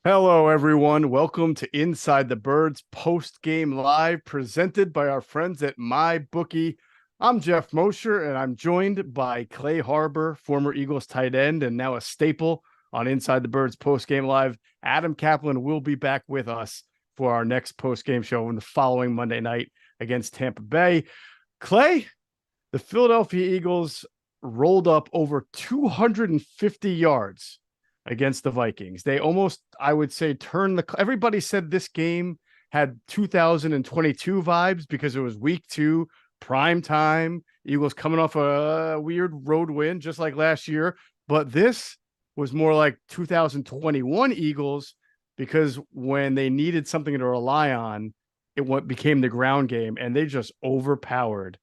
Hello, everyone. Welcome to Inside the Birds Postgame Live, presented by our friends at MyBookie. I'm Geoff Mosher, and I'm joined by Clay Harbor, former Eagles tight end, and now a staple on Inside the Birds Postgame Live. Adam Caplan will be back with us for our next postgame show on the following Monday night against Tampa Bay. Clay, the Philadelphia Eagles rolled up over 250 yards against the Vikings. They almost, I would say, everybody said this game had 2022 vibes because it was week 2, prime time. Eagles coming off a weird road win, just like last year. But this was more like 2021 Eagles because when they needed something to rely on, became the ground game, and they just overpowered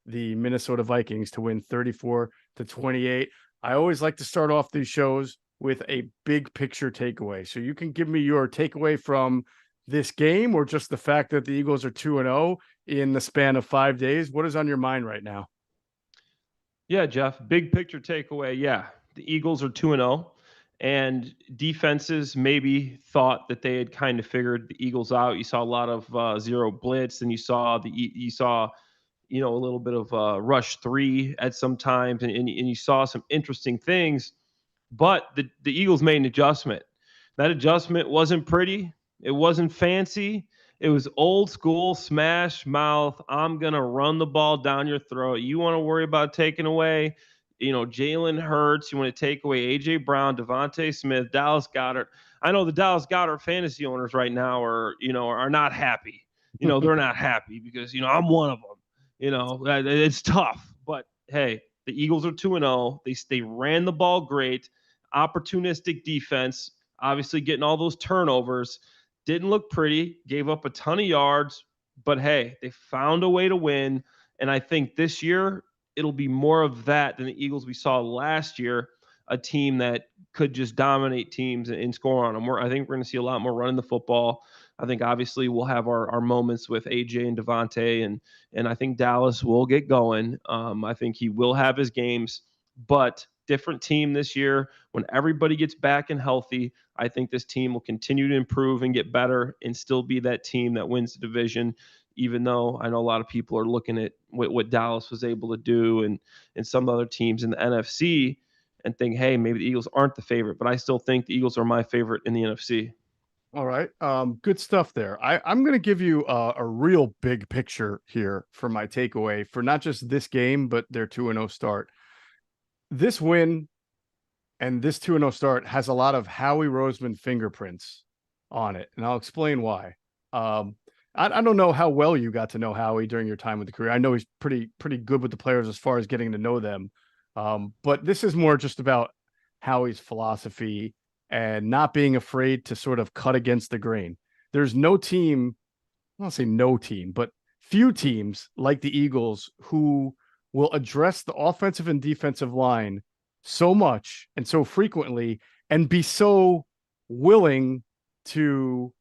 the Minnesota Vikings to win 34-28. I always like to start off these shows with a big picture takeaway. So you can give me your takeaway from this game or just the fact that the Eagles are 2-0 in the span of 5 days. What is on your mind right now? Yeah, Geoff, big picture takeaway. Yeah, the Eagles are 2-0, and defenses maybe thought that they had kind of figured the Eagles out. You saw a lot of zero blitz, and you saw a little bit of rush 3 at some times, and you saw some interesting things. But the Eagles made an adjustment. That adjustment wasn't pretty. It wasn't fancy. It was old school smash mouth. I'm going to run the ball down your throat. You want to worry about taking away, Jalen Hurts. You want to take away A.J. Brown, Devontae Smith, Dallas Goedert. I know the Dallas Goedert fantasy owners right now are not happy. They're not happy because, I'm one of them. It's tough. But, hey, the Eagles are 2-0. They ran the ball great. Opportunistic defense, obviously getting all those turnovers. Didn't look pretty, gave up a ton of yards, but hey, they found a way to win. And I think this year it'll be more of that than the Eagles we saw last year, a team that could just dominate teams and score on them. I think we're going to see a lot more running the football. I think obviously we'll have our moments with AJ and Devontae, and I think Dallas will get going. I think he will have his games, but different team this year. When everybody gets back and healthy, I think this team will continue to improve and get better and still be that team that wins the division, even though I know a lot of people are looking at what Dallas was able to do and some other teams in the NFC and think, hey, maybe the Eagles aren't the favorite, but I still think the Eagles are my favorite in the NFC. All right. Good stuff there. I'm going to give you a real big picture here for my takeaway for not just this game, but their 2-0 start. This win and this 2-0 start has a lot of Howie Roseman fingerprints on it, and I'll explain why. I don't know how well you got to know Howie during your time with the career. I know he's pretty good with the players as far as getting to know them. But this is more just about Howie's philosophy and not being afraid to sort of cut against the grain. There's no team, I don't say no team, but few teams like the Eagles who will address the offensive and defensive line so much and so frequently and be so willing to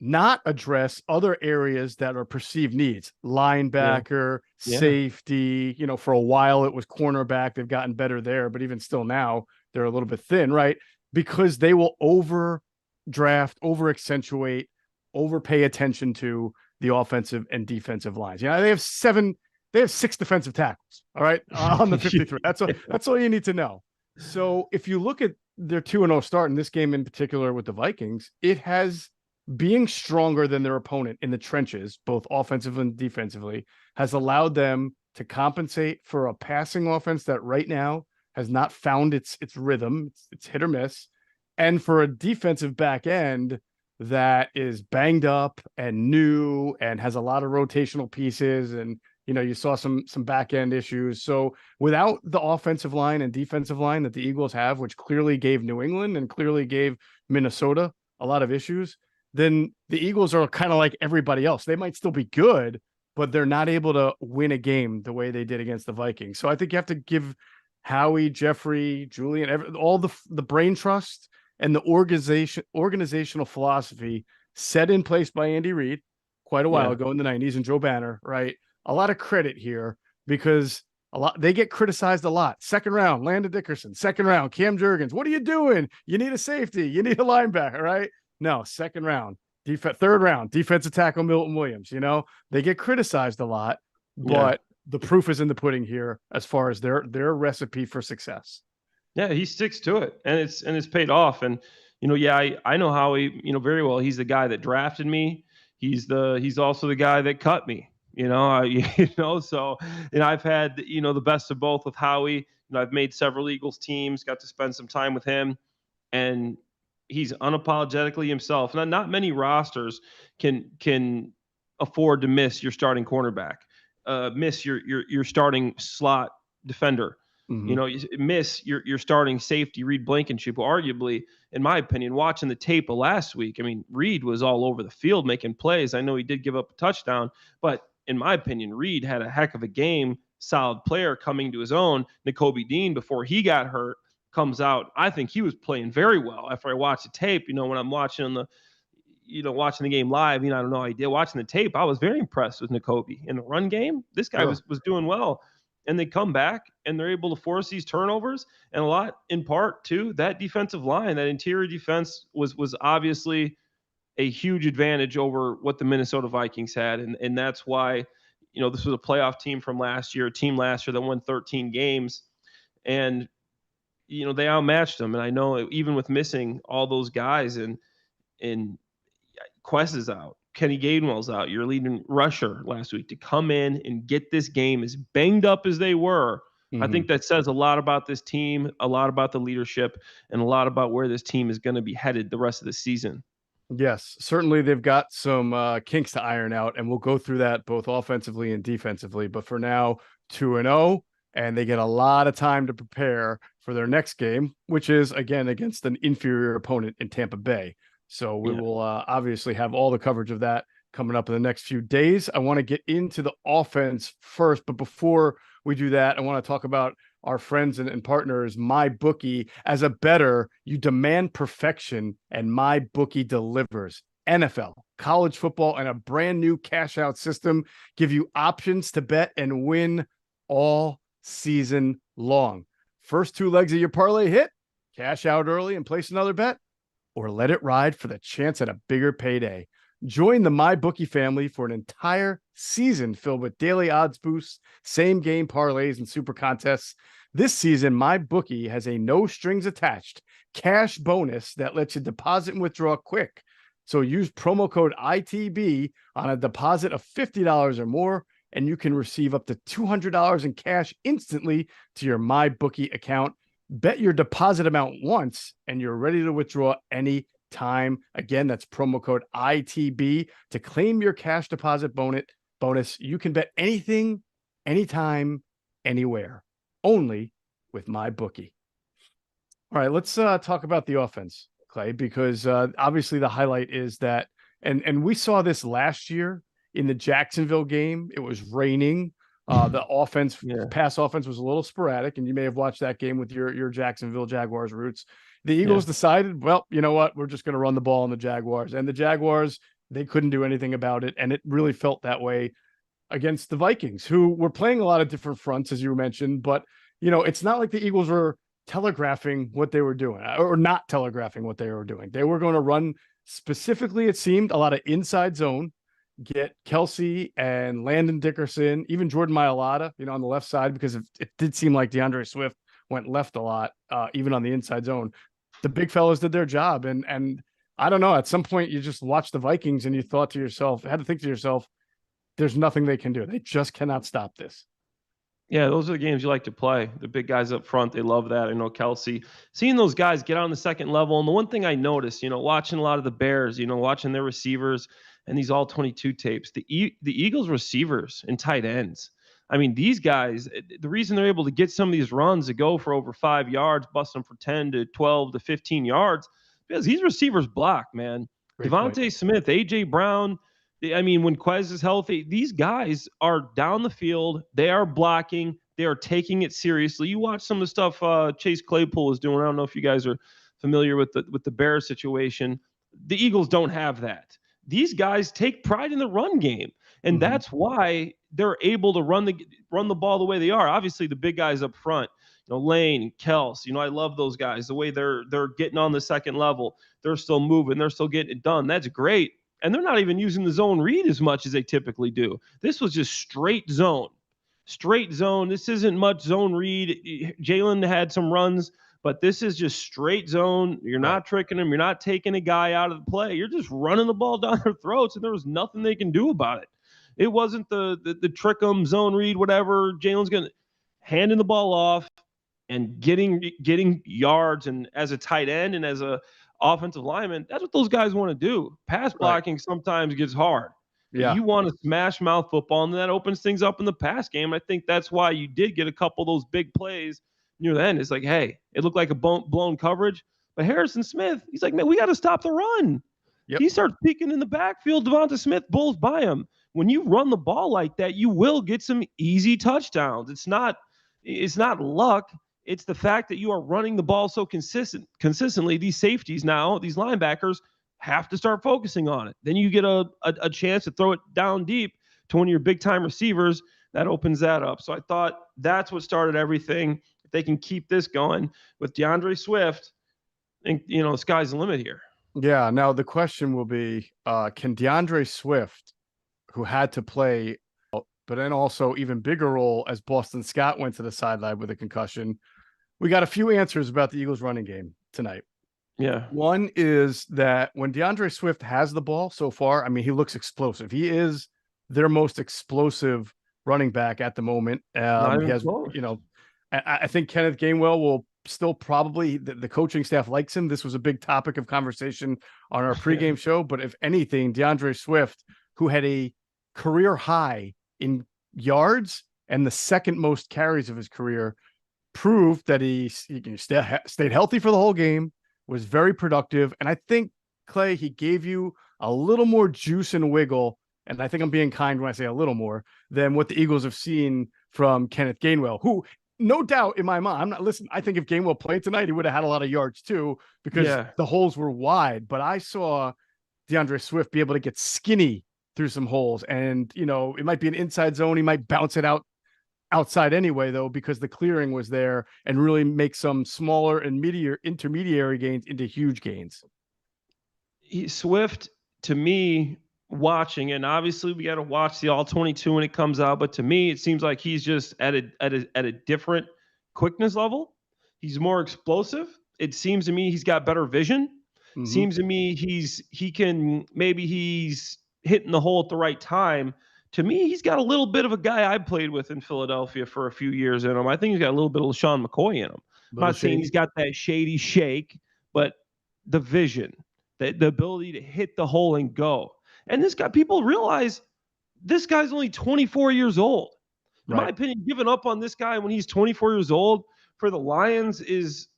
not address other areas that are perceived needs. Linebacker, safety, for a while it was cornerback. They've gotten better there, but even still now they're a little bit thin, right? Because they will overdraft, over accentuate, overpay attention to the offensive and defensive lines. They have 6 defensive tackles, all right, on the 53. That's all you need to know. So if you look at their 2-0 start in this game in particular with the Vikings, it has being stronger than their opponent in the trenches, both offensively and defensively, has allowed them to compensate for a passing offense that right now has not found its rhythm. It's hit or miss. And for a defensive back end that is banged up and new and has a lot of rotational pieces, and you saw some back end issues. So without the offensive line and defensive line that the Eagles have, which clearly gave New England and clearly gave Minnesota a lot of issues, then the Eagles are kind of like everybody else. They might still be good, but they're not able to win a game the way they did against the Vikings. So I think you have to give Howie, Jeffrey, Julian, all the brain trust and the organizational philosophy set in place by Andy Reid quite a while ago in the 90s and Joe Banner, right? A lot of credit here because a lot. They get criticized a lot. Second round, Landon Dickerson. Second round, Cam Jurgens. What are you doing? You need a safety. You need a linebacker, right? No, second round. Third round, defensive tackle Milton Williams. They get criticized a lot, Yeah. but the proof is in the pudding here as far as their recipe for success. Yeah, he sticks to it, and it's paid off. And I know Howie, very well. He's the guy that drafted me. He's also the guy that cut me. So I've had the best of both with Howie. I've made several Eagles teams, got to spend some time with him, and he's unapologetically himself. Now, not many rosters can afford to miss your starting cornerback, miss your starting slot defender. Mm-hmm. You miss your starting safety, Reed Blankenship, who arguably, in my opinion, watching the tape of last week, I mean, Reed was all over the field making plays. I know he did give up a touchdown, but in my opinion, Reed had a heck of a game, solid player coming to his own. Nakobe Dean, before he got hurt, comes out. I think he was playing very well after I watched the tape. When I'm watching watching the game live, I don't know idea. Watching the tape, I was very impressed with Nakobe. In the run game, this guy was doing well. And they come back and they're able to force these turnovers. And a lot in part too, that defensive line, that interior defense was obviously a huge advantage over what the Minnesota Vikings had. And that's why, this was a playoff team from last year, a team last year that won 13 games. And, they outmatched them. And I know even with missing all those guys and Quest is out, Kenny Gainwell's out, your leading rusher last week, to come in and get this game as banged up as they were. I think that says a lot about this team, a lot about the leadership, and a lot about where this team is going to be headed the rest of the season. Yes, certainly they've got some kinks to iron out, and we'll go through that both offensively and defensively. But for now, 2-0, and they get a lot of time to prepare for their next game, which is, again, against an inferior opponent in Tampa Bay. So we will obviously have all the coverage of that coming up in the next few days. I want to get into the offense first, but before we do that, I want to talk about our friends and partners, MyBookie. As a bettor, you demand perfection, and MyBookie delivers. NFL, college football, and a brand new cash out system give you options to bet and win all season long. First two legs of your parlay hit, cash out early and place another bet, or let it ride for the chance at a bigger payday. Join the MyBookie family for an entire season filled with daily odds boosts, same game parlays, and super contests. This season, MyBookie has a no strings attached cash bonus that lets you deposit and withdraw quick. So use promo code ITB on a deposit of $50 or more, and you can receive up to $200 in cash instantly to your MyBookie account. Bet your deposit amount once, and you're ready to withdraw any time. Again, that's promo code ITB to claim your cash deposit bonus. You can bet anything, anytime, anywhere, only with MyBookie. All right, let's talk about the offense, Clay, because obviously the highlight is that, and we saw this last year in the Jacksonville game. It was raining. The pass offense was a little sporadic, and you may have watched that game with your Jacksonville Jaguars roots. The Eagles decided, well, you know what? We're just going to run the ball on the Jaguars. And the Jaguars, they couldn't do anything about it. And it really felt that way against the Vikings, who were playing a lot of different fronts, as you mentioned. But, it's not like the Eagles were telegraphing what they were doing or not telegraphing what they were doing. They were going to run specifically, it seemed, a lot of inside zone, get Kelsey and Landon Dickerson, even Jordan Mailata, on the left side, because it did seem like DeAndre Swift went left a lot, even on the inside zone. The big fellas did their job. And I don't know, at some point you just watched the Vikings and you had to think to yourself, there's nothing they can do. They just cannot stop this. Yeah, those are the games you like to play. The big guys up front, they love that. I know Kelsey, seeing those guys get on the second level. And the one thing I noticed, watching a lot of the Bears, watching their receivers and these all 22 tapes, the Eagles receivers and tight ends. I mean, these guys, the reason they're able to get some of these runs to go for over 5 yards, bust them for 10 to 12 to 15 yards, because these receivers block, man. Great Devontae point. Smith, A.J. Brown, I mean, when Quez is healthy, these guys are down the field. They are blocking. They are taking it seriously. You watch some of the stuff Chase Claypool is doing. I don't know if you guys are familiar with the Bears situation. The Eagles don't have that. These guys take pride in the run game. And Mhm. that's why they're able to run the ball the way they are. Obviously, the big guys up front, Lane, Kels, I love those guys. The way they're getting on the second level, they're still moving, they're still getting it done. That's great. And they're not even using the zone read as much as they typically do. This was just straight zone. Straight zone. This isn't much zone read. Jalen had some runs, but this is just straight zone. You're not tricking them. You're not taking a guy out of the play. You're just running the ball down their throats, and there was nothing they can do about it. It wasn't the trick 'em, zone read, whatever. Jalen's going to handing the ball off and getting yards. And as a tight end and as a offensive lineman, that's what those guys want to do. Pass blocking sometimes gets hard. Yeah. You want to smash mouth football, and that opens things up in the pass game. I think that's why you did get a couple of those big plays near the end. It's like, hey, it looked like a blown coverage, but Harrison Smith, he's like, man, we got to stop the run. Yep. He starts peeking in the backfield. Devonta Smith bowls by him. When you run the ball like that, you will get some easy touchdowns. It's not luck. It's the fact that you are running the ball so consistently. These safeties now, these linebackers, have to start focusing on it. Then you get a chance to throw it down deep to one of your big-time receivers. That opens that up. So I thought that's what started everything. If they can keep this going with DeAndre Swift, and the sky's the limit here. Yeah. Now the question will be, can DeAndre Swift, who had to play, but then also even bigger role as Boston Scott went to the sideline with a concussion. We got a few answers about the Eagles running game tonight. Yeah. One is that when DeAndre Swift has the ball so far, I mean, he looks explosive. He is their most explosive running back at the moment. He has, I think Kenneth Gainwell will still probably, the coaching staff likes him. This was a big topic of conversation on our pregame show. But if anything, DeAndre Swift, who had a career high in yards and the second most carries of his career, proved that he stayed healthy for the whole game, was very productive. And I think, Clay, he gave you a little more juice and wiggle. And I think I'm being kind when I say a little more than what the Eagles have seen from Kenneth Gainwell, who, no doubt in my mind, I think if Gainwell played tonight, he would have had a lot of yards too, because the holes were wide. But I saw DeAndre Swift be able to get skinny through some holes. And, it might be an inside zone. He might bounce it outside anyway, though, because the clearing was there, and really make some smaller and intermediary gains into huge gains. Swift, to me, watching, and obviously we got to watch the all 22 when it comes out, but to me, it seems like he's just at a different quickness level. He's more explosive. It seems to me he's got better vision. Mm-hmm. Seems to me he's hitting the hole at the right time. To me, he's got a little bit of a guy I played with in Philadelphia for a few years in him. I think he's got a little bit of LaShawn McCoy in him. I'm not saying he's got that shady shake, but the vision, the ability to hit the hole and go. And this guy, people realize this guy's only 24 years old. In my opinion, giving up on this guy when he's 24 years old for the Lions is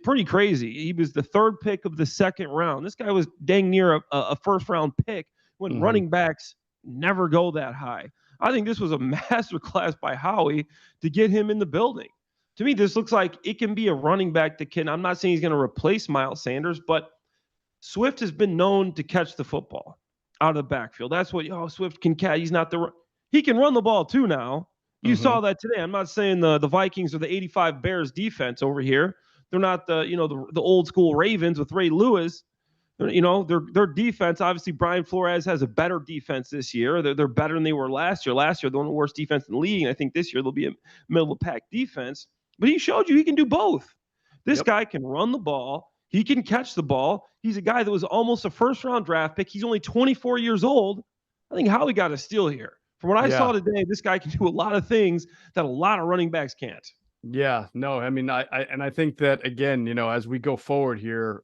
pretty crazy. He was the third pick of the second round. This guy was dang near a first-round pick when running backs never go that high. I think this was a masterclass by Howie to get him in the building. To me, this looks like it can be a running back that can, I'm not saying he's going to replace Miles Sanders, but Swift has been known to catch the football out of the backfield. That's what, Swift can catch. He can run the ball too now. You saw that today. I'm not saying the Vikings or the 85 Bears defense over here. They're not the old school Ravens with Ray Lewis. Their defense, obviously Brian Flores has a better defense this year. They're better than they were last year. Last year, they're one of the worst defense in the league. And I think this year they'll be a middle of the pack defense. But he showed you he can do both. This guy can run the ball. He can catch the ball. He's a guy that was almost a first-round draft pick. He's only 24 years old. I think Howie got a steal here. From what I saw today, this guy can do a lot of things that a lot of running backs can't. Yeah, no, I mean, I think that, again, as we go forward here,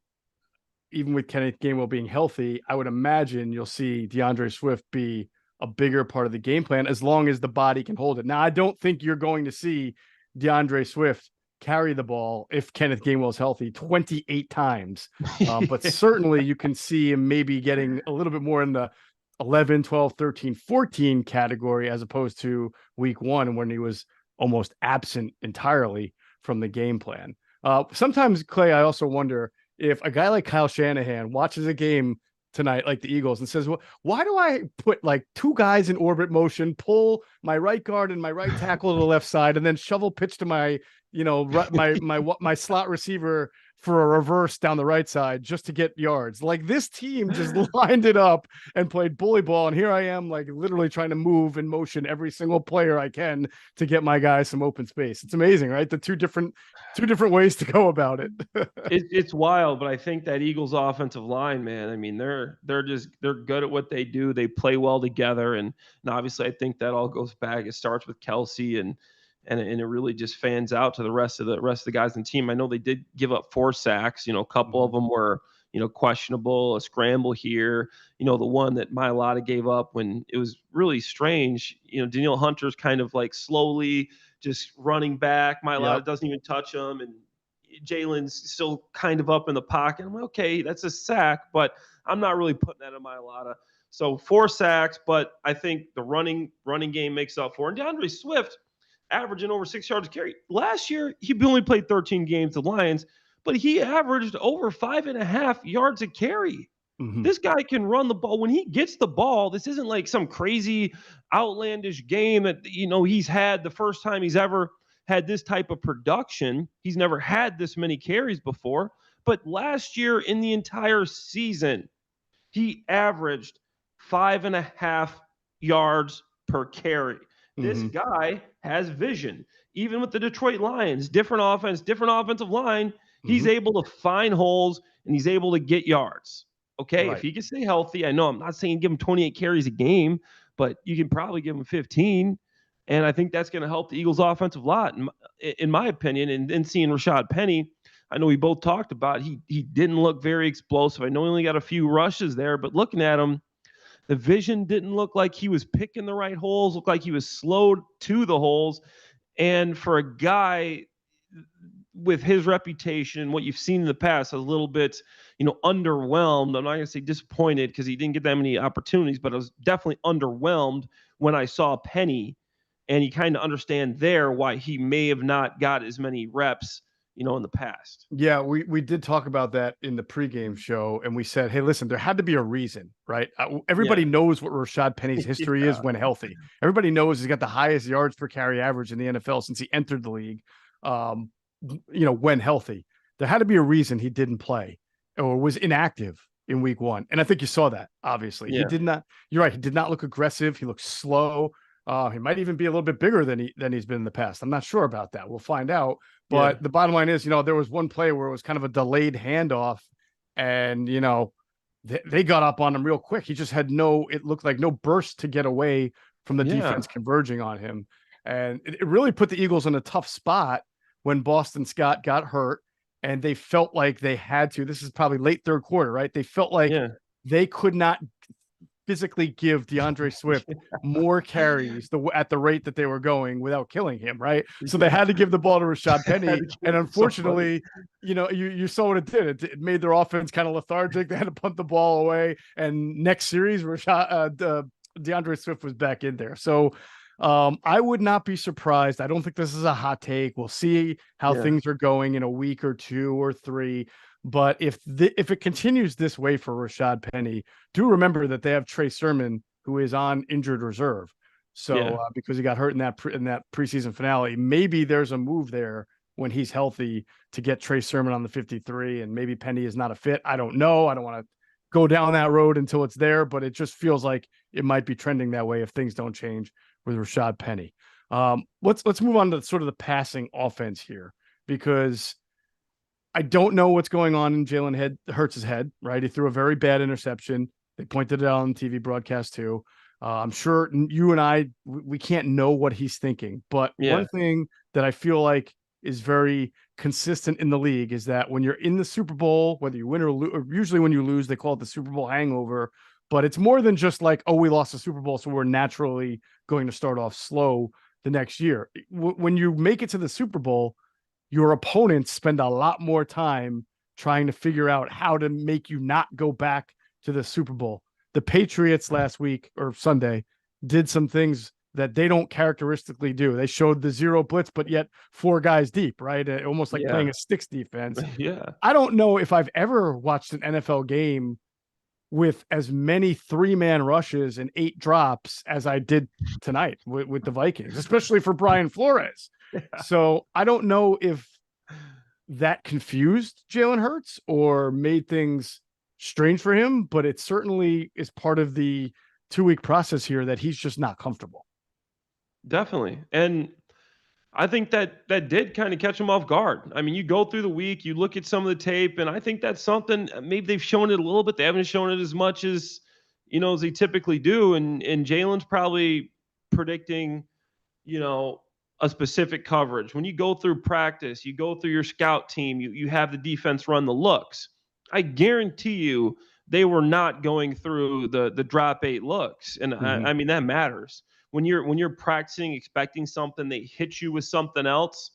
even with Kenneth Gainwell being healthy, I would imagine you'll see DeAndre Swift be a bigger part of the game plan as long as the body can hold it. Now, I don't think you're going to see DeAndre Swift carry the ball if Kenneth Gainwell is healthy 28 times. But certainly you can see him maybe getting a little bit more in the 11, 12, 13, 14 category as opposed to week one when he was almost absent entirely from the game plan. Sometimes, Clay, I also wonder if a guy like Kyle Shanahan watches a game tonight, like the Eagles, and says, well, why do I put like two guys in orbit motion, pull my right guard and my right tackle to the left side, and then shovel pitch to my, my slot receiver for a reverse down the right side just to get yards? Like, this team just lined it up and played bully ball. And here I am, like, literally trying to move and motion every single player I can to get my guys some open space. It's amazing, right? The two different ways to go about it. It's wild, but I think that Eagles offensive line, man, I mean, they're good at what they do. They play well together. And obviously I think that all goes back. It starts with Kelsey, and it really just fans out to the rest of the guys in the team. I know they did give up 4 sacks. A couple of them were, questionable, a scramble here. The one that Mailata gave up when it was really strange. Danielle Hunter's kind of like slowly just running back. Mailata doesn't even touch him, and Jalen's still kind of up in the pocket. I'm like, okay, that's a sack, but I'm not really putting that on Mailata. So 4 sacks, but I think the running game makes up for it. And DeAndre Swift averaging over 6 yards a carry. Last year, he only played 13 games, the Lions, but he averaged over 5.5 yards a carry. Mm-hmm. This guy can run the ball. When he gets the ball, this isn't like some crazy outlandish game that, he's had the first time he's ever had this type of production. He's never had this many carries before. But last year in the entire season, he averaged 5.5 yards per carry. This guy has vision. Even with the Detroit Lions, different offense, different offensive line, he's able to find holes and he's able to get yards. Okay, right. If he can stay healthy, I know I'm not saying give him 28 carries a game, but you can probably give him 15. And I think that's going to help the Eagles' offensive lot, in my opinion. And then seeing Rashad Penny, I know we both talked about, he didn't look very explosive. I know he only got a few rushes there, but looking at him, the vision didn't look like he was picking the right holes, looked like he was slowed to the holes. And for a guy with his reputation, what you've seen in the past, a little bit, underwhelmed. I'm not going to say disappointed because he didn't get that many opportunities, but I was definitely underwhelmed when I saw Penny, and you kind of understand there why he may have not got as many reps, in the past. Yeah, we did talk about that in the pregame show, and we said, hey, listen, there had to be a reason, right? Everybody knows what Rashad Penny's history is when healthy. Everybody knows he's got the highest yards per carry average in the NFL since he entered the league, when healthy. There had to be a reason he didn't play or was inactive in week 1. And I think you saw that, obviously. He did not, you're right, he did not look aggressive. He looked slow. He might even be a little bit bigger than he's been in the past. I'm not sure about that. We'll find out. But the bottom line is, there was one play where it was kind of a delayed handoff, and they got up on him real quick. He just had it looked like no burst to get away from the defense converging on him. And it really put the Eagles in a tough spot when Boston Scott got hurt, and they felt like they had to. This is probably late third quarter, right? They felt like they could not physically give DeAndre Swift more carries at the rate that they were going without killing him, right? So they had to give the ball to Rashad Penny, and unfortunately, you saw what it did. It made their offense kind of lethargic. They had to punt the ball away, and next series, DeAndre Swift was back in there. So I would not be surprised. I don't think this is a hot take. We'll see how things are going in a week or 2 or 3. But if it continues this way for Rashad Penny, do remember that they have Trey Sermon, who is on injured reserve. So because he got hurt in that preseason finale, maybe there's a move there when he's healthy to get Trey Sermon on the 53, and maybe Penny is not a fit. I don't know. I don't want to go down that road until it's there, but it just feels like it might be trending that way if things don't change with Rashad Penny. Let's move on to sort of the passing offense here, because I don't know what's going on in Jalen Hurts' head, right? He threw a very bad interception. They pointed it out on the TV broadcast too. I'm sure you and I, we can't know what he's thinking. But one thing that I feel like is very consistent in the league is that when you're in the Super Bowl, whether you win or lose, or usually when you lose, they call it the Super Bowl hangover. But it's more than just like, oh, we lost the Super Bowl, so we're naturally going to start off slow the next year. When you make it to the Super Bowl, your opponents spend a lot more time trying to figure out how to make you not go back to the Super Bowl. The Patriots last week or Sunday did some things that they don't characteristically do. They showed the zero blitz, but yet 4 guys deep, right? Almost like playing a sticks defense. Yeah. I don't know if I've ever watched an NFL game with as many 3-man rushes and 8 drops as I did tonight with the Vikings, especially for Brian Flores. So I don't know if that confused Jalen Hurts or made things strange for him, but it certainly is part of the 2-week process here that he's just not comfortable. Definitely. And I think that did kind of catch him off guard. I mean, you go through the week, you look at some of the tape, and I think that's something maybe they've shown it a little bit. They haven't shown it as much as, as they typically do. And Jalen's probably predicting, a specific coverage. When you go through practice, you go through your scout team, you have the defense run the looks. I guarantee you they were not going through the drop 8 looks. And I mean, that matters. When you're practicing, expecting something, they hit you with something else.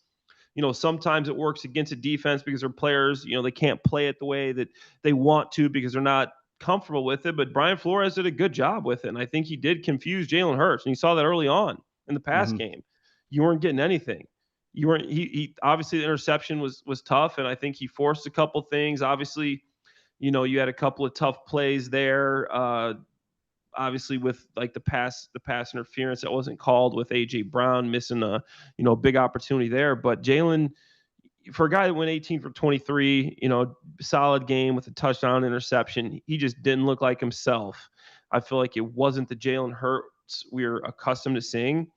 Sometimes it works against a defense because their players, they can't play it the way that they want to because they're not comfortable with it. But Brian Flores did a good job with it. And I think he did confuse Jalen Hurts. And you saw that early on in the pass game. You weren't getting anything. You weren't, he obviously the interception was tough. And I think he forced a couple things. Obviously, you had a couple of tough plays there. Obviously with like the pass interference that wasn't called with AJ Brown missing a big opportunity there. But Jalen, for a guy that went 18 for 23, solid game with a touchdown interception, he just didn't look like himself. I feel like it wasn't the Jalen Hurts we're accustomed to seeing.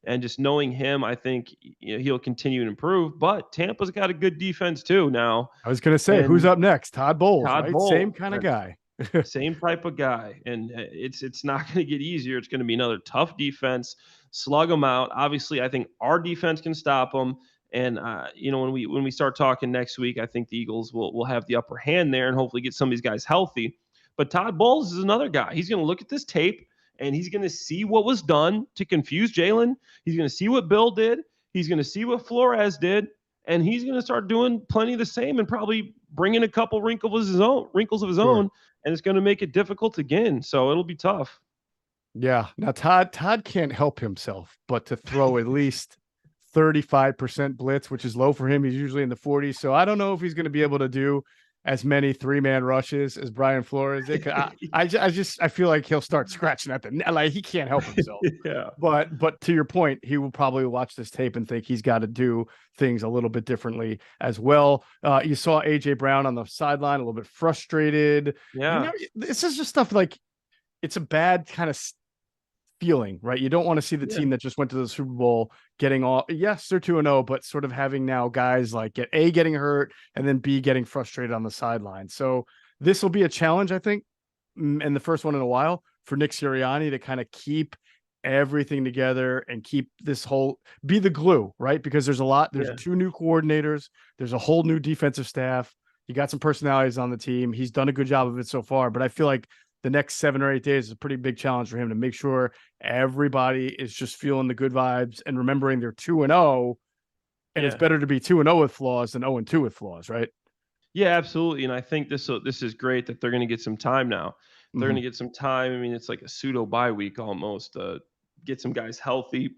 And just knowing him, I think he'll continue to improve. But Tampa's got a good defense too now. I was going to say, who's up next? Todd Bowles, right? Bowles, same kind of guy. Same type of guy. And it's not going to get easier. It's going to be another tough defense. Slug them out. Obviously, I think our defense can stop them. And when we start talking next week, I think the Eagles will have the upper hand there and hopefully get some of these guys healthy. But Todd Bowles is another guy. He's going to look at this tape and he's going to see what was done to confuse Jalen. He's going to see what Bill did. He's going to see what Flores did. And he's going to start doing plenty of the same and probably bring in a couple wrinkles of his own. And it's going to make it difficult again. So it'll be tough. Yeah. Now, Todd can't help himself but to throw at least 35% blitz, which is low for him. He's usually in the 40s. So I don't know if he's going to be able to do as many 3-man rushes as Brian Flores did. I feel like he'll start scratching at the net. Like he can't help himself. Yeah. But to your point, he will probably watch this tape and think he's got to do things a little bit differently as well. You saw AJ Brown on the sideline, a little bit frustrated. Yeah. This is just stuff like it's a bad kind of feeling, right? You don't want to see the team that just went to the Super Bowl getting all, yes, they're 2-0, but sort of having now guys like getting hurt and then B getting frustrated on the sideline. So this will be a challenge, I think, and the first one in a while for Nick Sirianni to kind of keep everything together and keep this whole, be the glue, right? Because there's 2 new coordinators. There's a whole new defensive staff. You got some personalities on the team. He's done a good job of it so far, but I feel like the next 7 or 8 days is a pretty big challenge for him to make sure everybody is just feeling the good vibes and remembering they're 2-0. And it's better to be 2-0 with flaws than 0-2 with flaws, right? Yeah, absolutely. And I think this is great that they're going to get some time now. They're going to get some time. I mean, it's like a pseudo bye week almost. Get some guys healthy.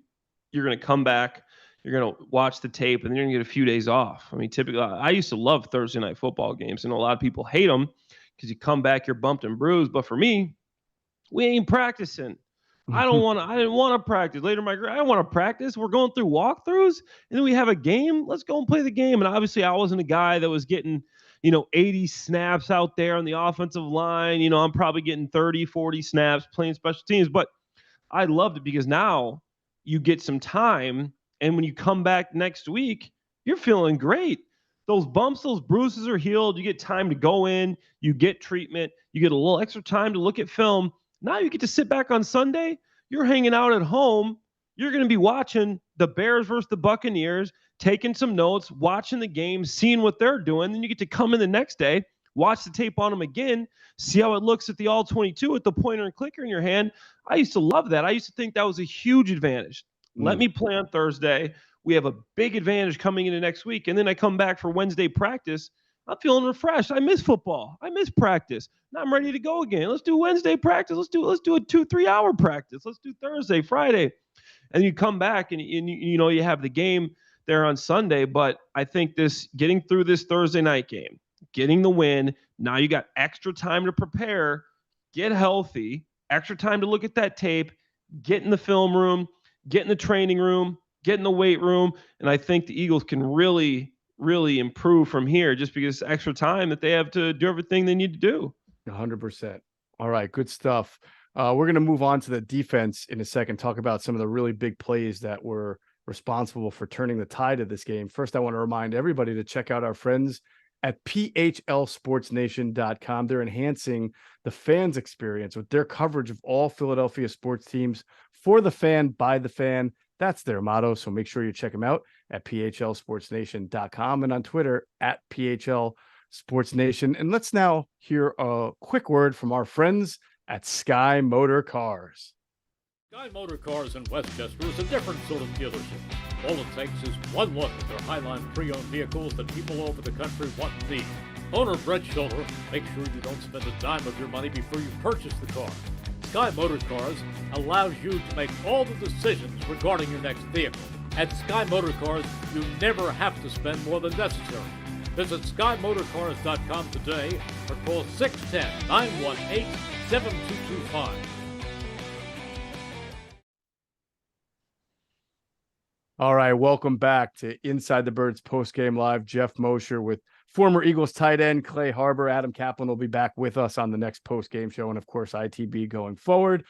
You're going to come back. You're going to watch the tape, and then you're going to get a few days off. I mean, typically, I used to love Thursday night football games. I know a lot of people hate them because you come back, you're bumped and bruised. But for me, we ain't practicing. I didn't want to practice. Later in my career, I don't want to practice. We're going through walkthroughs, and then we have a game. Let's go and play the game. And obviously, I wasn't a guy that was getting, 80 snaps out there on the offensive line. I'm probably getting 30, 40 snaps playing special teams. But I loved it because now you get some time. And when you come back next week, you're feeling great. Those bumps, those bruises are healed. You get time to go in. You get treatment. You get a little extra time to look at film. Now you get to sit back on Sunday. You're hanging out at home. You're going to be watching the Bears versus the Buccaneers, taking some notes, watching the game, seeing what they're doing. Then you get to come in the next day, watch the tape on them again, see how it looks at the all-22 with the pointer and clicker in your hand. I used to love that. I used to think that was a huge advantage. Let me play on Thursday. We have a big advantage coming into next week. And then I come back for Wednesday practice. I'm feeling refreshed. I miss football. I miss practice. Now I'm ready to go again. Let's do Wednesday practice. Let's do a 2-3 hour practice. Let's do Thursday, Friday. And you come back and you have the game there on Sunday. But I think getting through this Thursday night game, getting the win, now you got extra time to prepare. get healthy, extra time to look at that tape, get in the film room, get in the training room, get in the weight room. And I think the Eagles can really, really improve from here just because extra time that they have to do everything they need to do. 100%. All right, good stuff. We're going to move on to the defense in a second, talk about some of the really big plays that were responsible for turning the tide of this game. First, I want to remind everybody to check out our friends at phlsportsnation.com. They're enhancing the fans' experience with their coverage of all Philadelphia sports teams for the fan, by the fan. That's their motto. So make sure you check them out at phlsportsnation.com and on Twitter at phlsportsnation. And let's now hear a quick word from our friends at Sky Motor Cars. Sky Motor Cars in Westchester is a different sort of dealership. All it takes is one look at their Highline pre-owned vehicles that people over the country want and need. Owner Brett Schiller, make sure you don't spend a dime of your money before you purchase the car. Sky Motor Cars allows you to make all the decisions regarding your next vehicle. At Sky Motor Cars, you never have to spend more than necessary. Visit SkyMotorCars.com today or call 610-918-7225. All right, welcome back to Inside the Birds Postgame Live. Geoff Mosher with former Eagles tight end Clay Harbor. Adam Caplan will be back with us on the next postgame show, and of course, ITB going forward.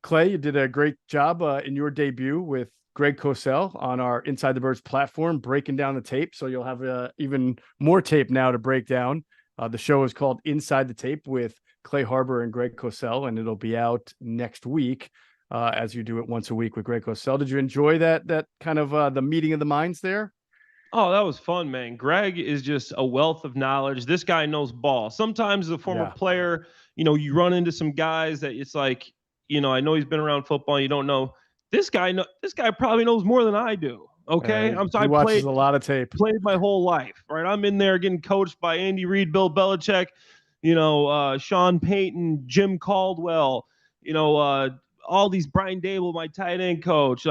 Clay, you did a great job in your debut with Greg Cosell on our Inside the Birds platform, breaking down the tape. So you'll have even more tape now to break down. The show is called Inside the Tape with Clay Harbor and Greg Cosell, and it'll be out next week. As you do it once a week with Greg Cosell. Did you enjoy that kind of the meeting of the minds there? Oh, that was fun, man. Greg is just a wealth of knowledge. This guy knows ball. Sometimes as a former player, you run into some guys that it's like, I know he's been around football. You don't know this guy. This guy probably knows more than I do. Okay, I watches a lot of tape. Played my whole life, right? I'm in there getting coached by Andy Reid, Bill Belichick, Sean Payton, Jim Caldwell, all these Brian Dable, my tight end coach.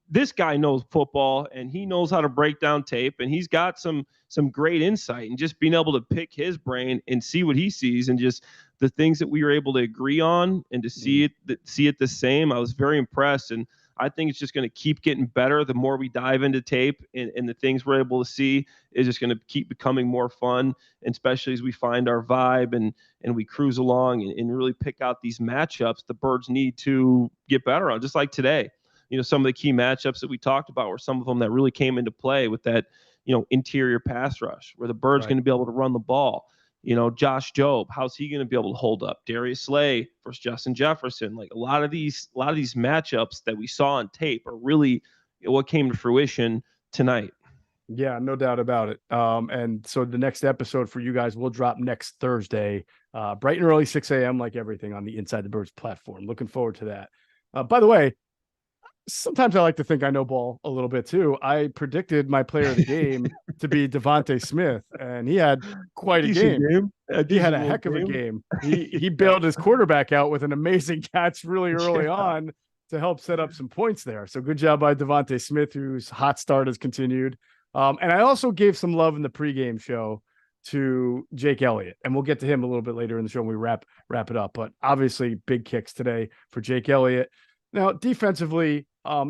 This guy knows football and he knows how to break down tape, and he's got some great insight, and just being able to pick his brain and see what he sees and just the things that we were able to agree on and to see it the same. I was very impressed, and I think it's just going to keep getting better the more we dive into tape, and the things we're able to see is just going to keep becoming more fun, and especially as we find our vibe and we cruise along and really pick out these matchups the Birds need to get better on, just like today. Some of the key matchups that we talked about were some of them that really came into play with that, interior pass rush where the Birds going to be able to run the ball. Josh Jobe, how's he going to be able to hold up? Darius Slay versus Justin Jefferson. Like a lot of these matchups that we saw on tape are really what came to fruition tonight. Yeah, no doubt about it. And so the next episode for you guys will drop next Thursday, bright and early, 6 a.m. like everything on the Inside the Birds platform. Looking forward to that. By the way, sometimes I like to think I know ball a little bit too. I predicted my player of the game to be Devontae Smith, and he had quite a game. He had a heck of a game. He bailed his quarterback out with an amazing catch really early on to help set up some points there. So good job by Devontae Smith, whose hot start has continued. And I also gave some love in the pregame show to Jake Elliott, and we'll get to him a little bit later in the show when we wrap it up. But obviously, big kicks today for Jake Elliott. Now, defensively,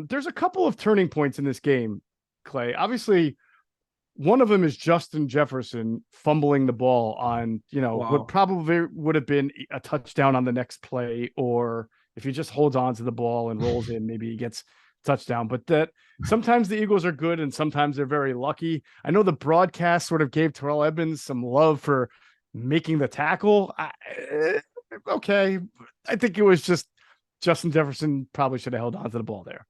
there's a couple of turning points in this game, Clay. Obviously, one of them is Justin Jefferson fumbling the ball on, what probably would have been a touchdown on the next play, or if he just holds on to the ball and rolls in, maybe he gets touchdown. But that sometimes the Eagles are good and sometimes they're very lucky. I know the broadcast sort of gave Terrell Edmonds some love for making the tackle. Okay. I think it was just Justin Jefferson probably should have held on to the ball there.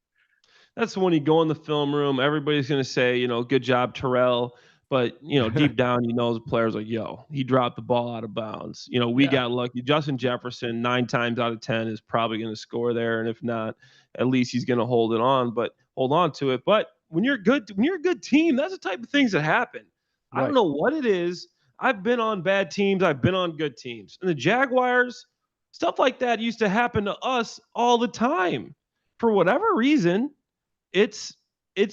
That's when you go in the film room, everybody's going to say, good job, Terrell. But, deep down, the player's like, he dropped the ball out of bounds. We got lucky. Justin Jefferson, 9 times out of 10 is probably going to score there. And if not, at least he's going to hold on to it. But when you're a good team, that's the type of things that happen. Right. I don't know what it is. I've been on bad teams. I've been on good teams. And the Jaguars, stuff like that used to happen to us all the time. For whatever reason, it's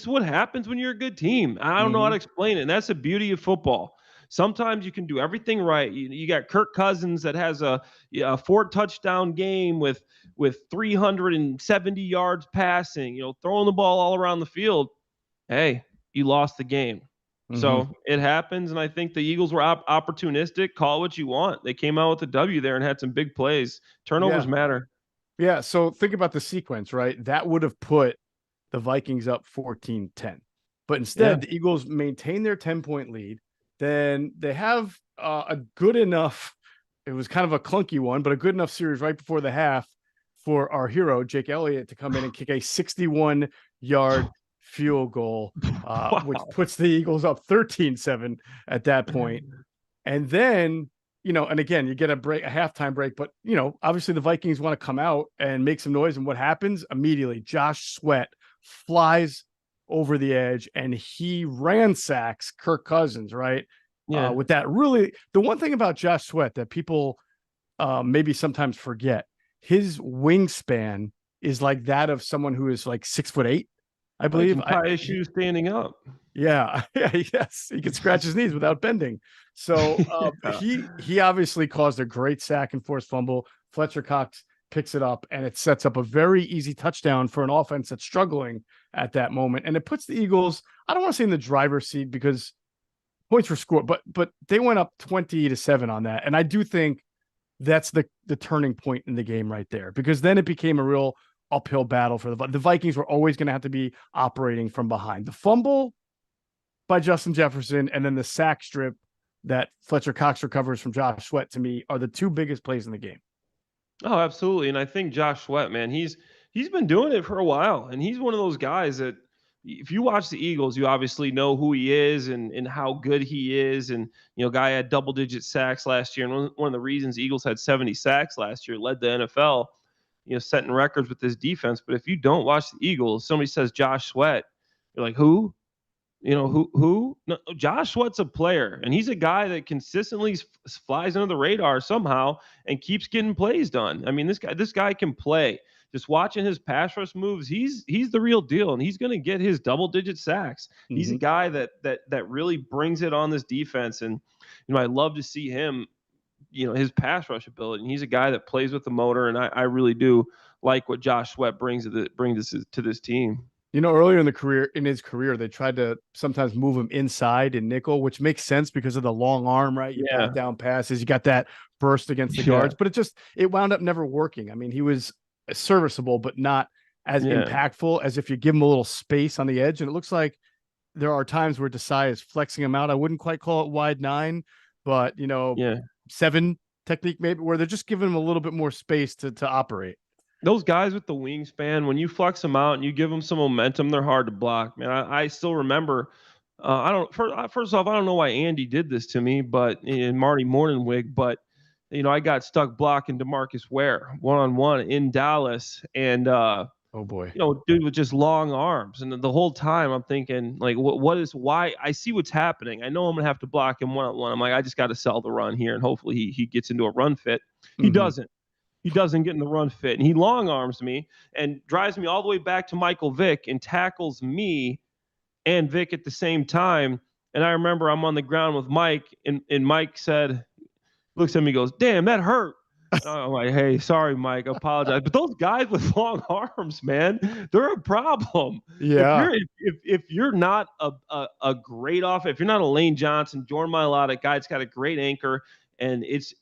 what happens when you're a good team. I don't know how to explain it. And that's the beauty of football. Sometimes you can do everything right. You got Kirk Cousins that has a 4-touchdown game with 370 yards passing, throwing the ball all around the field. Hey, you lost the game. So it happens, and I think the Eagles were opportunistic. Call it what you want. They came out with a W there and had some big plays. Turnovers matter. Yeah, so think about the sequence, right? That would have put the Vikings up 14-10. But instead, the Eagles maintain their 10-point lead. Then they have a good enough, it was kind of a clunky one, but a good enough series right before the half for our hero, Jake Elliott, to come in and kick a 61-yard field goal, which puts the Eagles up 13-7 at that point. And then, and again, you get a halftime break, but, obviously the Vikings want to come out and make some noise. And what happens? Immediately, Josh Sweat flies over the edge and he ransacks Kirk Cousins, right? Yeah. With that, really, the one thing about Josh Sweat that people maybe sometimes forget, his wingspan is like that of someone who is like 6'8", I believe. He can tie his shoes standing up. Yeah. Yes. He can scratch his knees without bending. So he obviously caused a great sack and forced fumble. Fletcher Cox picks it up, and it sets up a very easy touchdown for an offense that's struggling at that moment. And it puts the Eagles, I don't want to say in the driver's seat because points were scored, but they went up 20-7 on that. And I do think that's the turning point in the game right there, because then it became a real uphill battle for the Vikings. Were always going to have to be operating from behind. The fumble by Justin Jefferson and then the sack strip that Fletcher Cox recovers from Josh Sweat, to me, are the two biggest plays in the game. Oh, absolutely. And I think Josh Sweat, man, he's been doing it for a while. And he's one of those guys that if you watch the Eagles, you obviously know who he is and how good he is. And, guy had double-digit sacks last year. And one of the reasons Eagles had 70 sacks last year, led the NFL, setting records with this defense. But if you don't watch the Eagles, somebody says Josh Sweat, you're like, who? Who? No, Josh Sweat's a player, and he's a guy that consistently flies under the radar somehow and keeps getting plays done. I mean, this guy can play. Just watching his pass rush moves, he's the real deal, and he's going to get his double-digit sacks. He's a guy that really brings it on this defense, and I love to see him, his pass rush ability. And he's a guy that plays with the motor, and I really do like what Josh Sweat brings to this team. Earlier in his career, they tried to sometimes move him inside in nickel, which makes sense because of the long arm, right? You back down passes, you got that burst against the guards, but it wound up never working. I mean, he was serviceable, but not as impactful as if you give him a little space on the edge. And it looks like there are times where Desai is flexing him out. I wouldn't quite call it wide 9, but 7 technique maybe, where they're just giving him a little bit more space to operate. Those guys with the wingspan, when you flex them out and you give them some momentum, they're hard to block, man. I still remember. First off, I don't know why Andy did this to me, but in Marty Morningwig, but I got stuck blocking DeMarcus Ware one-on-one in Dallas, and oh boy, dude with just long arms, and the whole time I'm thinking, like, why? I see what's happening. I know I'm gonna have to block him one-on-one. I'm like, I just got to sell the run here, and hopefully he gets into a run fit. He doesn't. He doesn't get in the run fit, and he long arms me and drives me all the way back to Michael Vick and tackles me and Vick at the same time. And I remember I'm on the ground with Mike, and Mike looks at me, goes, "Damn, that hurt." I'm like, "Hey, sorry, Mike, I apologize." But those guys with long arms, man, they're a problem. Yeah. If you're not a great if you're not a Lane Johnson, Jordan Mailata guy that's got a great anchor, and it's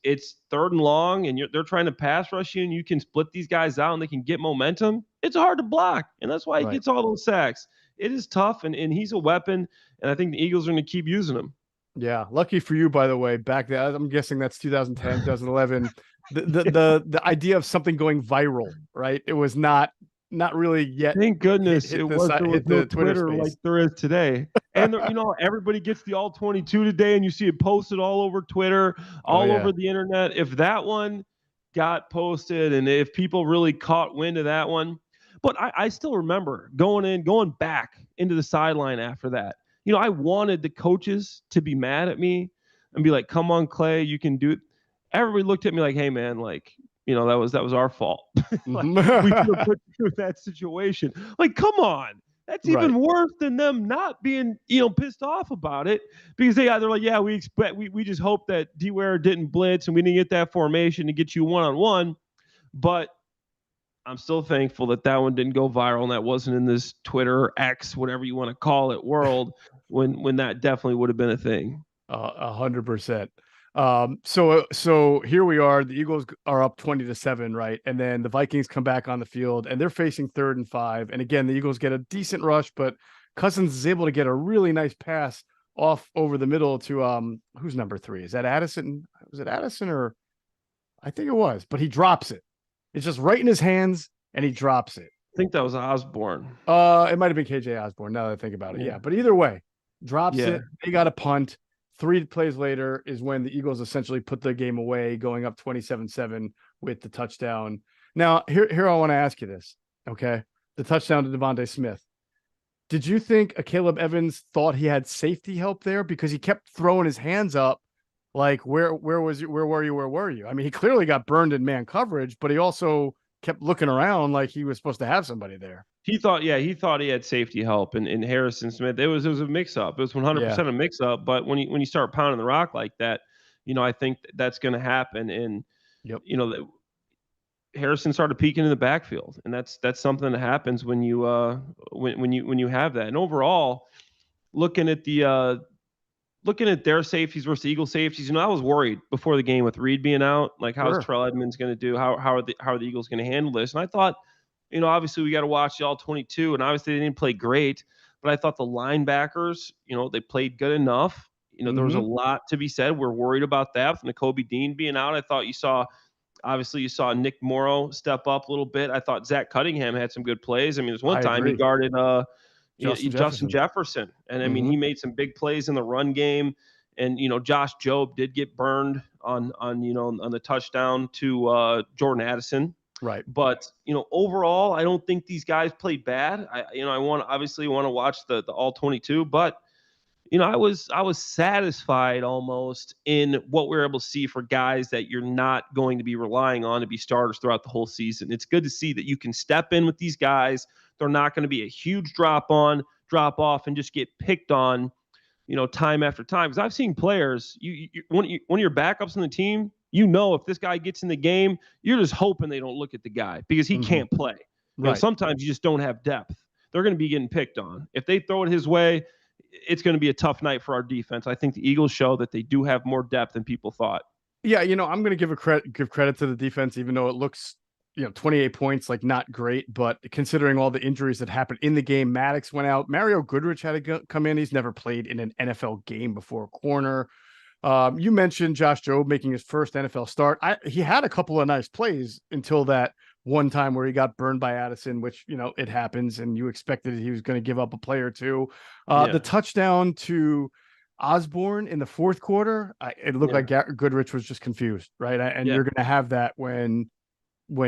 3rd and long, and they're trying to pass rush you, and you can split these guys out, and they can get momentum, it's hard to block, and that's why he gets all those sacks. It is tough, and he's a weapon, and I think the Eagles are going to keep using him. Yeah, lucky for you, by the way. Back then, I'm guessing that's 2010, 2011. The idea of something going viral, right? It was not really yet. Thank goodness there was no Twitter space like there is today. And everybody gets the all 22 today, and you see it posted all over Twitter, all over the internet. If that one got posted, and if people really caught wind of that one, but I still remember going back into the sideline after that. I wanted the coaches to be mad at me and be like, "Come on, Clay, you can do it." Everybody looked at me like, "Hey, man, like, that was our fault." Like, we could have put you in that situation. Like, come on. That's even worse than them not being, pissed off about it, because they're like, yeah, we just hope that D-Ware didn't blitz and we didn't get that formation to get you one-on-one. But I'm still thankful that one didn't go viral and that wasn't in this Twitter or X, whatever you want to call it, world, when that definitely would have been a thing. 100%. So here we are. The Eagles are up 20-7, right? And then the Vikings come back on the field and they're facing 3rd and 5. And again, the Eagles get a decent rush, but Cousins is able to get a really nice pass off over the middle to who's number 3? Is that Addison? Was it Addison or I think it was, but he drops it. It's just right in his hands and he drops it. I think that was Osborne. It might have been KJ Osborne now that I think about it. Yeah. But either way, drops it. They got a punt. 3 plays later is when the Eagles essentially put the game away, going up 27-7 with the touchdown. Now, here I want to ask you this, okay? The touchdown to Devontae Smith. Did you think Caleb Evans thought he had safety help there? Because he kept throwing his hands up like, where were you? I mean, he clearly got burned in man coverage, but he also kept looking around like he was supposed to have somebody there. He thought he had safety help in Harrison Smith. It was a mix-up. It was 100% a mix-up. But when you start pounding the rock like that, I think that's going to happen. And Harrison started peeking in the backfield, and that's something that happens when you have that. And overall, looking at their safeties versus the Eagle safeties, I was worried before the game with Reed being out. Like, how's Terrell Edmonds going to do? How are the Eagles going to handle this? And I thought, obviously we got to watch the all 22, and obviously they didn't play great, but I thought the linebackers, they played good enough. There was a lot to be said. We're worried about that. With Nakobe Dean being out, I thought you saw Nick Morrow step up a little bit. I thought Zach Cunningham had some good plays. I mean, there's one time he guarded Justin Jefferson. And I mean, he made some big plays in the run game. And, Josh Jobe did get burned on the touchdown to Jordan Addison. Right. But, overall, I don't think these guys played bad. I want to watch the all 22, but I was satisfied almost in what we were able to see for guys that you're not going to be relying on to be starters throughout the whole season. It's good to see that you can step in with these guys. They're not going to be a huge drop off and just get picked on, time after time. Because I've seen players, one of your backups on the team, if this guy gets in the game, you're just hoping they don't look at the guy because he can't play. Sometimes you just don't have depth. They're going to be getting picked on. If they throw it his way, it's going to be a tough night for our defense. I think the Eagles show that they do have more depth than people thought. Yeah, I'm going to give credit to the defense, even though it looks, 28 points, like not great, but considering all the injuries that happened in the game, Maddox went out. Mario Goodrich had to come in. He's never played in an NFL game before. Corner. You mentioned Josh Jobe making his first NFL start. He had a couple of nice plays until that one time where he got burned by Addison, which, it happens, and you expected he was going to give up a play or two. The touchdown to Osborne in the fourth quarter, it looked like Goodrich was just confused, right? And you're going to have that when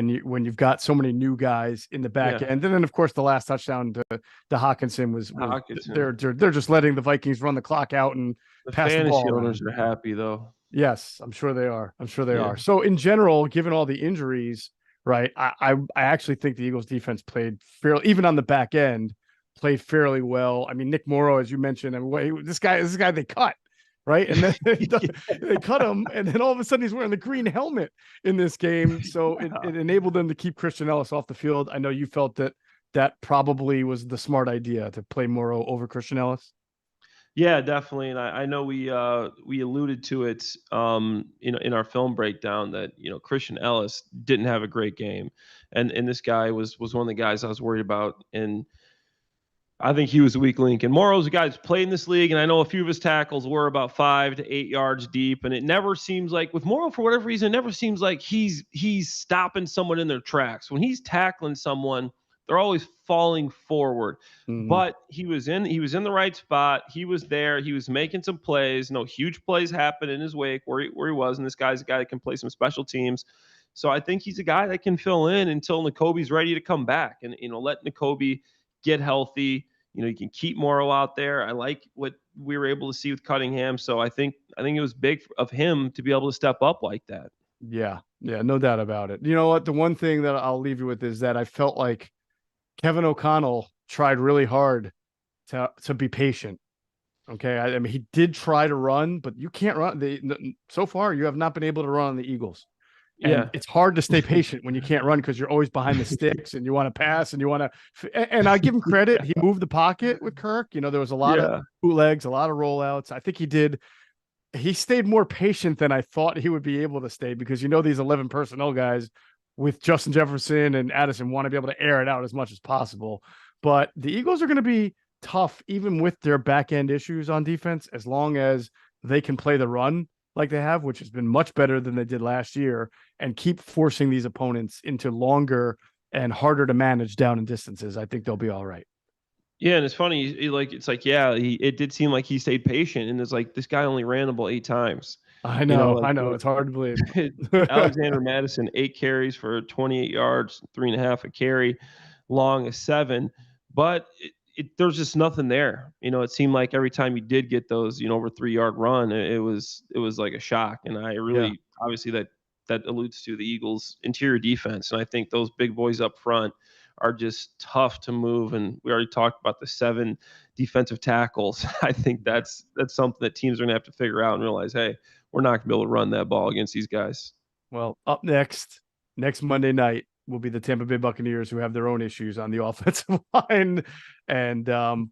you've got so many new guys in the back end. And then, of course, the last touchdown to Hawkinson was they're just letting the Vikings run the clock out and pass the ball. The fantasy owners are happy, though. Yes, I'm sure they are. are. So in general, given all the injuries, right, I actually think the Eagles defense played fairly, even on the back end, played fairly well. I mean, Nick Morrow, as you mentioned, this guy they cut, right? And then they cut him, and then all of a sudden he's wearing the green helmet in this game. So it enabled them to keep Christian Ellis off the field. I know you felt that probably was the smart idea to play Morrow over Christian Ellis. Yeah, definitely. And I know we alluded to it in our film breakdown that, Christian Ellis didn't have a great game. And this guy was one of the guys I was worried about. And I think he was a weak link. And Morrow's a guy who's played in this league, and I know a few of his tackles were about 5 to 8 yards deep. And it never seems like, with Morrow, for whatever reason, it never seems like he's stopping someone in their tracks. When he's tackling someone, they're always falling forward. But he was in the right spot. He was there. He was making some plays. No huge plays happened in his wake where he was. And this guy's a guy that can play some special teams. So I think he's a guy that can fill in until Nakobe's ready to come back, and let Nakobe get healthy. You can keep Morrow out there. I like what we were able to see with Cunningham. So I think it was big of him to be able to step up like that. Yeah, no doubt about it. You know what? The one thing that I'll leave you with is that I felt like Kevin O'Connell tried really hard to be patient. Okay. I mean, he did try to run, but you can't run. So far, you have not been able to run on the Eagles. And Yeah. it's hard to stay patient when you can't run because you're always behind the sticks and you want to pass and you want to. And I give him credit. He moved the pocket with Kirk. You know, there was a lot of bootlegs, a lot of rollouts. I think he stayed more patient than I thought he would be able to stay because, these 11 personnel guys with Justin Jefferson and Addison want to be able to air it out as much as possible. But the Eagles are going to be tough, even with their back end issues on defense, as long as they can play the run like they have, which has been much better than they did last year, and keep forcing these opponents into longer and harder to manage down and distances. I think they'll be all right. Yeah, and it's funny. It did seem like he stayed patient, and it's like this guy only ran the ball 8 times. I know. It's hard to believe. Alexander Madison, 8 carries for 28 yards, 3.5 a carry, long as 7. But there's just nothing there. It seemed like every time you did get those, over 3-yard run, it was like a shock. And I really, obviously that alludes to the Eagles' interior defense. And I think those big boys up front are just tough to move. And we already talked about the 7 defensive tackles. I think that's something that teams are going to have to figure out and realize, hey, we're not going to be able to run that ball against these guys. Well, up next Monday night will be the Tampa Bay Buccaneers, who have their own issues on the offensive line and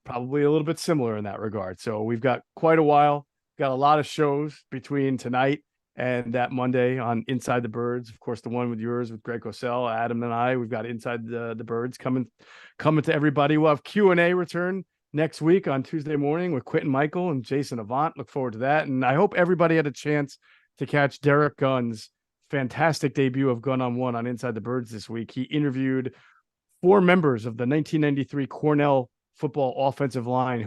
probably a little bit similar in that regard. So we've got quite a while, got a lot of shows between tonight and that Monday on Inside the Birds. Of course, the one with yours with Greg Cosell, Adam and I, we've got Inside the Birds coming to everybody. We'll have Q&A return next week on Tuesday morning with Quentin Michael and Jason Avant. Look forward to that. And I hope everybody had a chance to catch Derek Gunn's fantastic debut of Gun on One on Inside the Birds this week. He interviewed 4 members of the 1993 Cornell football offensive line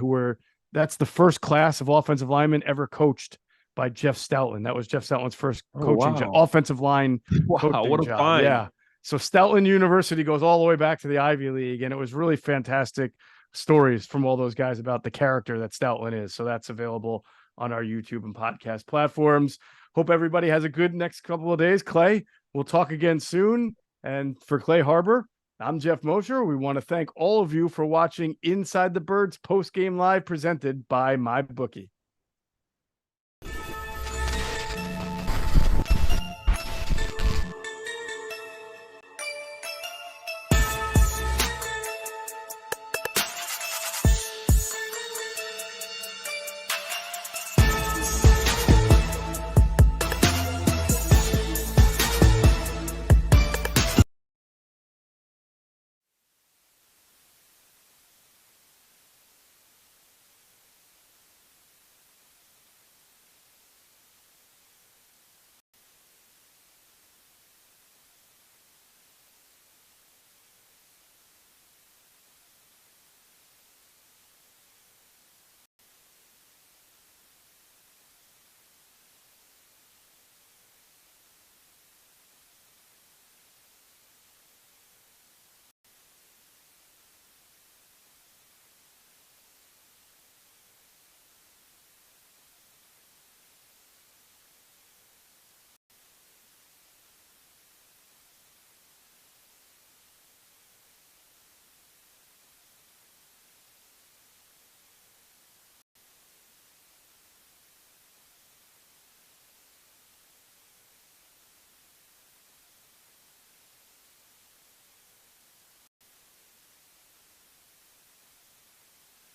that's the first class of offensive linemen ever coached by Jeff Stoutland. That was Jeff Stoutland's first coaching job, offensive line. Wow, what a job. find. Yeah. So Stoutland University goes all the way back to the Ivy League, and it was really fantastic stories from all those guys about the character that Stoutland is. So that's available on our YouTube and podcast platforms. Hope everybody has a good next couple of days. Clay, we'll talk again soon. And for Clay Harbor, I'm Geoff Mosher. We want to thank all of you for watching Inside the Birds Postgame Live presented by MyBookie.